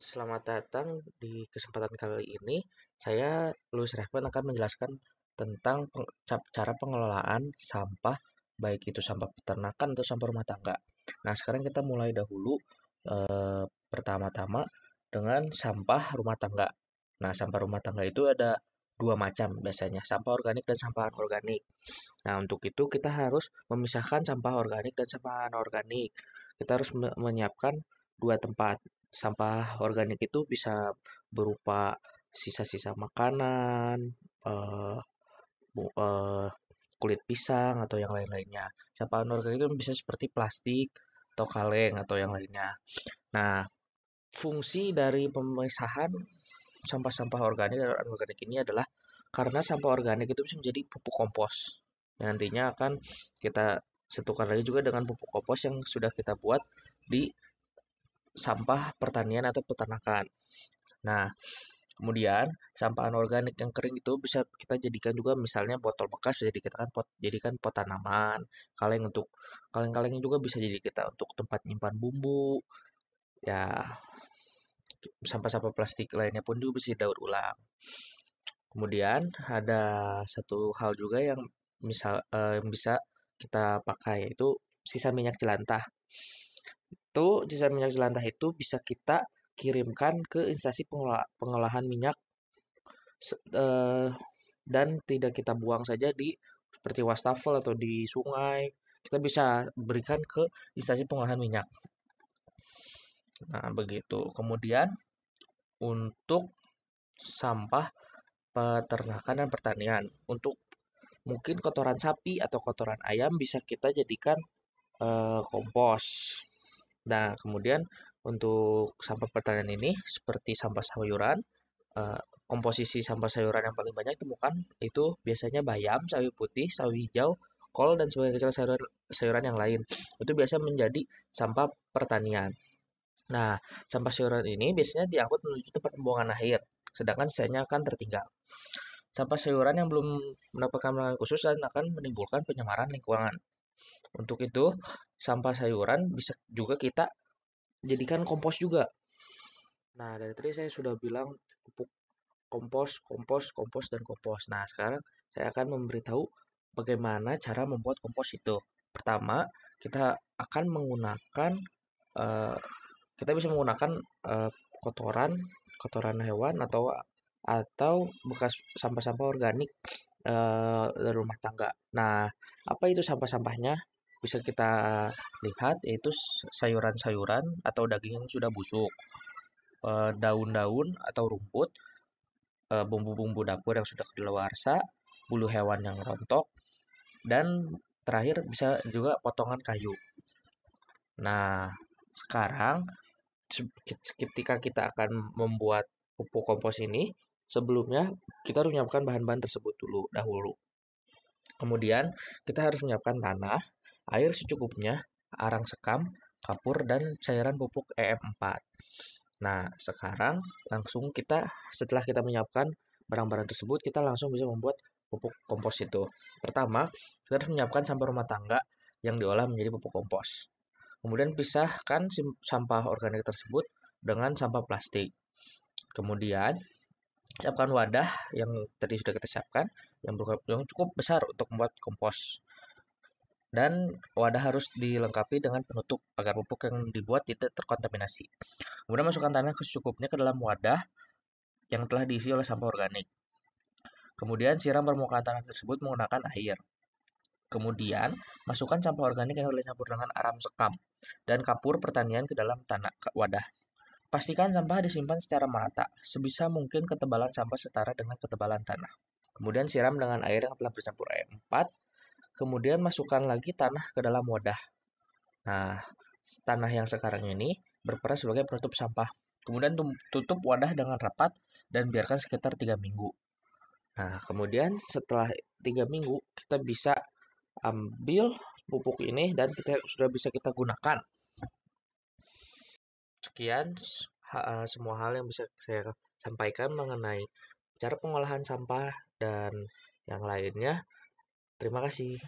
Selamat datang di kesempatan kali ini. Saya Louis Rahman akan menjelaskan tentang cara pengelolaan sampah, baik itu sampah peternakan atau sampah rumah tangga. Nah, sekarang kita mulai dahulu pertama-tama dengan sampah rumah tangga. Nah, sampah rumah tangga itu ada dua macam biasanya, sampah organik dan sampah anorganik. Nah, untuk itu kita harus memisahkan sampah organik dan sampah anorganik. Kita harus menyiapkan dua tempat. Sampah organik itu bisa berupa sisa-sisa makanan, eh, eh, kulit pisang atau yang lain-lainnya. Sampah anorganik itu bisa seperti plastik atau kaleng atau yang lainnya. Nah, fungsi dari pemisahan sampah-sampah organik dan anorganik ini adalah karena sampah organik itu bisa menjadi pupuk kompos. Yang nantinya akan kita satukan lagi juga dengan pupuk kompos yang sudah kita buat di sampah pertanian atau peternakan. Nah, kemudian sampah anorganik yang kering itu bisa kita jadikan juga misalnya botol bekas jadikan pot tanaman, kaleng-kaleng juga bisa jadi kita untuk tempat nyimpan bumbu. Ya, sampah-sampah plastik lainnya pun juga bisa didaur ulang. Kemudian ada satu hal juga yang yang bisa kita pakai yaitu sisa minyak jelantah. Sisa minyak jelantah itu bisa kita kirimkan ke instansi pengolahan minyak eh, dan tidak kita buang saja di seperti wastafel atau di sungai. Kita bisa berikan ke instansi pengolahan minyak. Nah, begitu. Kemudian untuk sampah peternakan dan pertanian. Untuk mungkin kotoran sapi atau kotoran ayam bisa kita jadikan kompos. Nah, kemudian untuk sampah pertanian ini seperti sampah sayuran, eh, komposisi sampah sayuran yang paling banyak ditemukan itu biasanya bayam, sawi putih, sawi hijau, kol dan sebagian kecil sayuran yang lain. Itu biasa menjadi sampah pertanian. Nah, sampah sayuran ini biasanya diangkut menuju tempat pembuangan akhir, sedangkan sisanya akan tertinggal. Sampah sayuran yang belum mendapatkan penanganan khusus dan akan menimbulkan pencemaran lingkungan. Untuk itu, sampah sayuran bisa juga kita jadikan kompos juga. Nah, dari tadi saya sudah bilang pupuk kompos, kompos, kompos, dan kompos. Nah, sekarang saya akan memberitahu bagaimana cara membuat kompos itu. Pertama, kita akan menggunakan eh, kita bisa menggunakan eh, kotoran kotoran hewan atau bekas sampah-sampah organik dari rumah tangga. Nah, apa itu sampah-sampahnya? Bisa kita lihat yaitu sayuran-sayuran atau daging yang sudah busuk, daun-daun atau rumput, bumbu-bumbu dapur yang sudah kadaluarsa, bulu hewan yang rontok, dan terakhir bisa juga potongan kayu. Nah, sekarang ketika kita akan membuat pupuk kompos ini, sebelumnya kita harus menyiapkan bahan-bahan tersebut dahulu. Kemudian kita harus menyiapkan tanah, air secukupnya, arang sekam, kapur, dan cairan pupuk EM4. Nah, sekarang setelah kita menyiapkan barang-barang tersebut, kita langsung bisa membuat pupuk kompos itu. Pertama, kita harus menyiapkan sampah rumah tangga yang diolah menjadi pupuk kompos. Kemudian pisahkan sampah organik tersebut dengan sampah plastik. Kemudian siapkan wadah yang tadi sudah kita siapkan yang cukup besar untuk membuat kompos. Dan wadah harus dilengkapi dengan penutup agar pupuk yang dibuat tidak terkontaminasi. Kemudian masukkan tanah secukupnya ke dalam wadah yang telah diisi oleh sampah organik. Kemudian siram permukaan tanah tersebut menggunakan air. Kemudian, masukkan sampah organik yang telah dicampur dengan aram sekam dan kapur pertanian ke dalam tanah wadah. Pastikan sampah disimpan secara merata, sebisa mungkin ketebalan sampah setara dengan ketebalan tanah. Kemudian siram dengan air yang telah bercampur air 4. Kemudian masukkan lagi tanah ke dalam wadah. Nah, tanah yang sekarang ini berperan sebagai penutup sampah. Kemudian tutup wadah dengan rapat dan biarkan sekitar 3 minggu. Nah, kemudian setelah 3 minggu kita bisa ambil pupuk ini dan kita sudah bisa kita gunakan. Sekian semua hal yang bisa saya sampaikan mengenai cara pengolahan sampah dan yang lainnya. Terima kasih.